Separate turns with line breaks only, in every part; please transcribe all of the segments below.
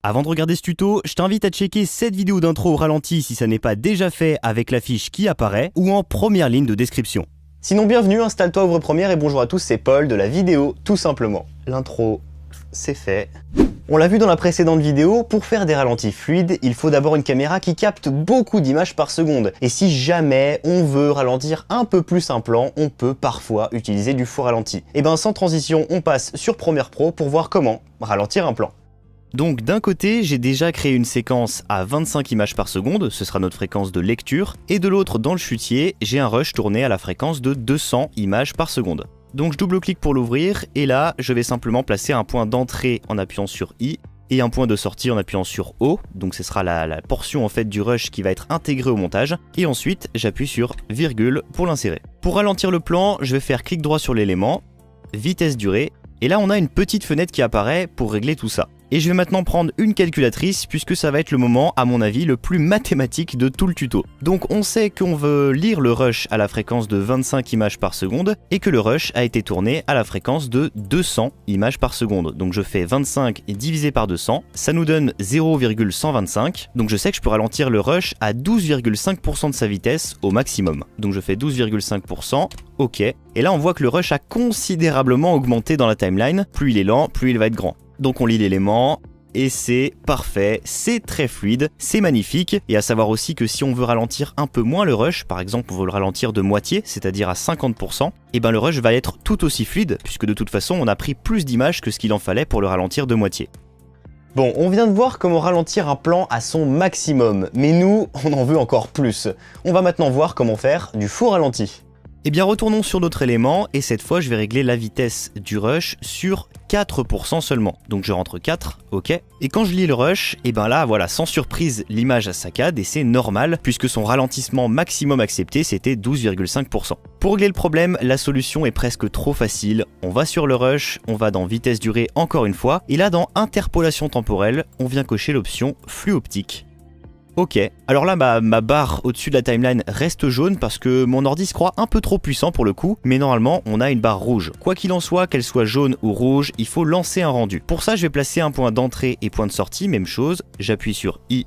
Avant de regarder ce tuto, je t'invite à checker cette vidéo d'intro au ralenti si ça n'est pas déjà fait avec la fiche qui apparaît ou en première ligne de description.
Sinon bienvenue, installe-toi, ouvre première et bonjour à tous, c'est Paul de la vidéo tout simplement. L'intro, c'est fait. On l'a vu dans la précédente vidéo, pour faire des ralentis fluides, il faut d'abord une caméra qui capte beaucoup d'images par seconde. Et si jamais on veut ralentir un peu plus un plan, on peut parfois utiliser du faux ralenti. Et ben sans transition, on passe sur Premiere Pro pour voir comment ralentir un plan.
Donc d'un côté, j'ai déjà créé une séquence à 25 images par seconde, ce sera notre fréquence de lecture, et de l'autre, dans le chutier, j'ai un rush tourné à la fréquence de 200 images par seconde. Donc je double-clique pour l'ouvrir, et là, je vais simplement placer un point d'entrée en appuyant sur I, et un point de sortie en appuyant sur O, donc ce sera la portion en fait du rush qui va être intégrée au montage, et ensuite j'appuie sur virgule pour l'insérer. Pour ralentir le plan, je vais faire clic droit sur l'élément, vitesse durée, et là on a une petite fenêtre qui apparaît pour régler tout ça. Et je vais maintenant prendre une calculatrice puisque ça va être le moment, à mon avis, le plus mathématique de tout le tuto. Donc on sait qu'on veut lire le rush à la fréquence de 25 images par seconde et que le rush a été tourné à la fréquence de 200 images par seconde. Donc je fais 25 divisé par 200, ça nous donne 0,125. Donc je sais que je peux ralentir le rush à 12,5% de sa vitesse au maximum. Donc je fais 12,5%, ok. Et là on voit que le rush a considérablement augmenté dans la timeline. Plus il est lent, plus il va être grand. Donc on lit l'élément, et c'est parfait, c'est très fluide, c'est magnifique, et à savoir aussi que si on veut ralentir un peu moins le rush, par exemple on veut le ralentir de moitié, c'est-à-dire à 50%, et ben le rush va être tout aussi fluide, puisque de toute façon on a pris plus d'images que ce qu'il en fallait pour le ralentir de moitié.
Bon, on vient de voir comment ralentir un plan à son maximum, mais nous, on en veut encore plus. On va maintenant voir comment faire du faux ralenti.
Eh bien retournons sur notre élément, et cette fois je vais régler la vitesse du rush sur 4% seulement. Donc je rentre 4, ok. Et quand je lis le rush, et ben là voilà, sans surprise, l'image saccade et c'est normal puisque son ralentissement maximum accepté c'était 12,5%. Pour régler le problème, la solution est presque trop facile. On va sur le rush, on va dans vitesse durée encore une fois, et là dans interpolation temporelle, on vient cocher l'option flux optique. Ok, alors là ma barre au-dessus de la timeline reste jaune parce que mon ordi se croit un peu trop puissant pour le coup, mais normalement on a une barre rouge. Quoi qu'il en soit, qu'elle soit jaune ou rouge, il faut lancer un rendu. Pour ça je vais placer un point d'entrée et point de sortie, même chose, j'appuie sur I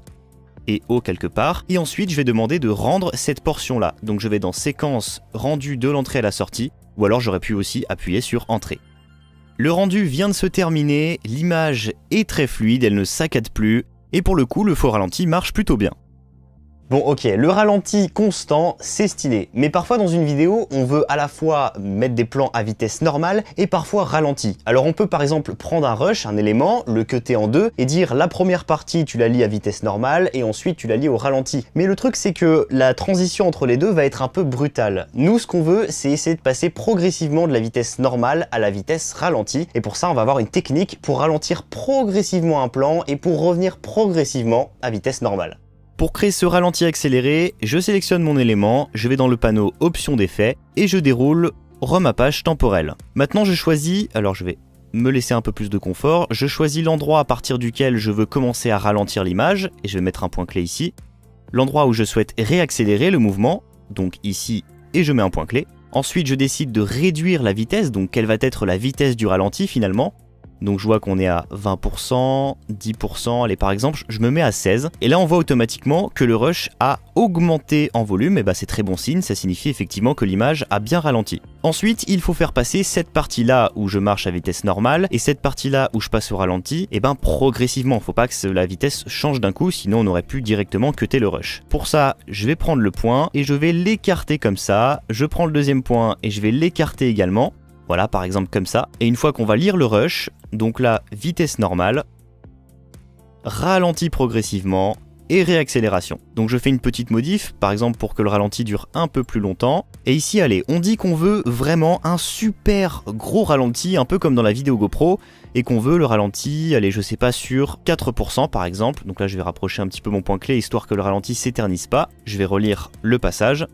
et O quelque part, et ensuite je vais demander de rendre cette portion là. Donc je vais dans séquence rendu de l'entrée à la sortie, ou alors j'aurais pu aussi appuyer sur entrée. Le rendu vient de se terminer, l'image est très fluide, elle ne saccade plus. Et pour le coup, le faux ralenti marche plutôt bien.
Bon ok, le ralenti constant, c'est stylé, mais parfois dans une vidéo, on veut à la fois mettre des plans à vitesse normale et parfois ralenti. Alors on peut par exemple prendre un rush, un élément, le cutter en deux et dire la première partie tu la lis à vitesse normale et ensuite tu la lis au ralenti. Mais le truc c'est que la transition entre les deux va être un peu brutale. Nous ce qu'on veut c'est essayer de passer progressivement de la vitesse normale à la vitesse ralentie et pour ça on va avoir une technique pour ralentir progressivement un plan et pour revenir progressivement à vitesse normale.
Pour créer ce ralenti accéléré, je sélectionne mon élément, je vais dans le panneau Options d'effet et je déroule remappage temporel. Maintenant je choisis, alors je vais me laisser un peu plus de confort, je choisis l'endroit à partir duquel je veux commencer à ralentir l'image et je vais mettre un point clé ici. L'endroit où je souhaite réaccélérer le mouvement, donc ici, et je mets un point clé. Ensuite je décide de réduire la vitesse, donc quelle va être la vitesse du ralenti finalement. Donc je vois qu'on est à 20%, 10%, allez par exemple, je me mets à 16. Et là on voit automatiquement que le rush a augmenté en volume, et bah c'est très bon signe, ça signifie effectivement que l'image a bien ralenti. Ensuite, il faut faire passer cette partie-là où je marche à vitesse normale, et cette partie-là où je passe au ralenti, et ben progressivement, faut pas que la vitesse change d'un coup, sinon on aurait pu directement cutter le rush. Pour ça, je vais prendre le point, et je vais l'écarter comme ça, je prends le deuxième point, et je vais l'écarter également. Voilà, par exemple comme ça. Et une fois qu'on va lire le rush, donc là, vitesse normale, ralenti progressivement et réaccélération. Donc je fais une petite modif, par exemple pour que le ralenti dure un peu plus longtemps. Et ici, allez, on dit qu'on veut vraiment un super gros ralenti, un peu comme dans la vidéo GoPro, et qu'on veut le ralenti, allez, je sais pas, sur 4% par exemple. Donc là, je vais rapprocher un petit peu mon point clé, histoire que le ralenti s'éternise pas. Je vais relire le passage.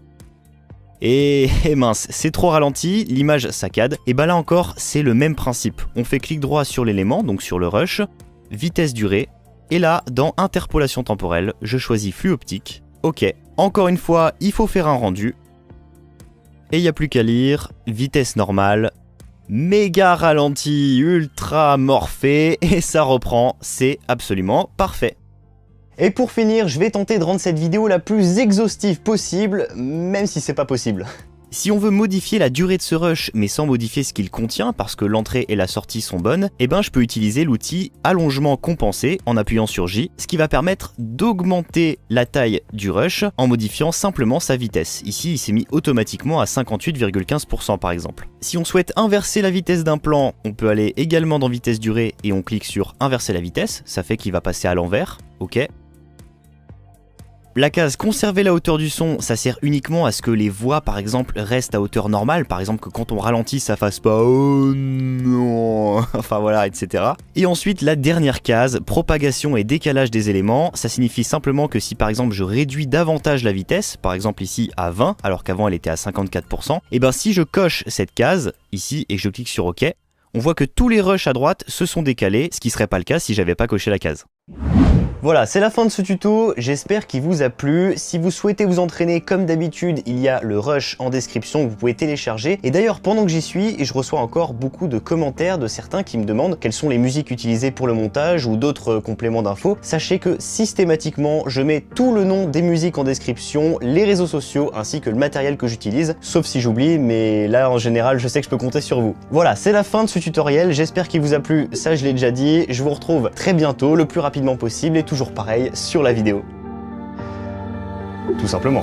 Et mince, c'est trop ralenti, l'image saccade. Et bah là encore, c'est le même principe. On fait clic droit sur l'élément, donc sur le rush, vitesse durée, et là, dans interpolation temporelle, je choisis flux optique. Ok, encore une fois, il faut faire un rendu. Et il n'y a plus qu'à lire, vitesse normale, méga ralenti, ultra morphé, et ça reprend, c'est absolument parfait.
Et pour finir, je vais tenter de rendre cette vidéo la plus exhaustive possible, même si c'est pas possible.
Si on veut modifier la durée de ce rush mais sans modifier ce qu'il contient parce que l'entrée et la sortie sont bonnes, eh ben je peux utiliser l'outil allongement compensé en appuyant sur J, ce qui va permettre d'augmenter la taille du rush en modifiant simplement sa vitesse. Ici il s'est mis automatiquement à 58,15% par exemple. Si on souhaite inverser la vitesse d'un plan, on peut aller également dans vitesse durée et on clique sur inverser la vitesse, ça fait qu'il va passer à l'envers, ok. La case conserver la hauteur du son, ça sert uniquement à ce que les voix par exemple restent à hauteur normale, par exemple que quand on ralentit ça fasse pas oh non, enfin voilà, etc. Et ensuite la dernière case, propagation et décalage des éléments, ça signifie simplement que si par exemple je réduis davantage la vitesse, par exemple ici à 20 alors qu'avant elle était à 54%, et ben si je coche cette case ici et que je clique sur OK, on voit que tous les rushs à droite se sont décalés, ce qui serait pas le cas si j'avais pas coché la case.
Voilà, c'est la fin de ce tuto, j'espère qu'il vous a plu. Si vous souhaitez vous entraîner comme d'habitude, il y a le rush en description que vous pouvez télécharger. Et d'ailleurs, pendant que j'y suis, je reçois encore beaucoup de commentaires de certains qui me demandent quelles sont les musiques utilisées pour le montage ou d'autres compléments d'infos. Sachez que systématiquement, je mets tout le nom des musiques en description, les réseaux sociaux ainsi que le matériel que j'utilise, sauf si j'oublie, mais là en général, je sais que je peux compter sur vous. Voilà, c'est la fin de ce tutoriel, j'espère qu'il vous a plu, ça je l'ai déjà dit. Je vous retrouve très bientôt, le plus rapidement possible et toujours pareil sur la vidéo. Tout simplement.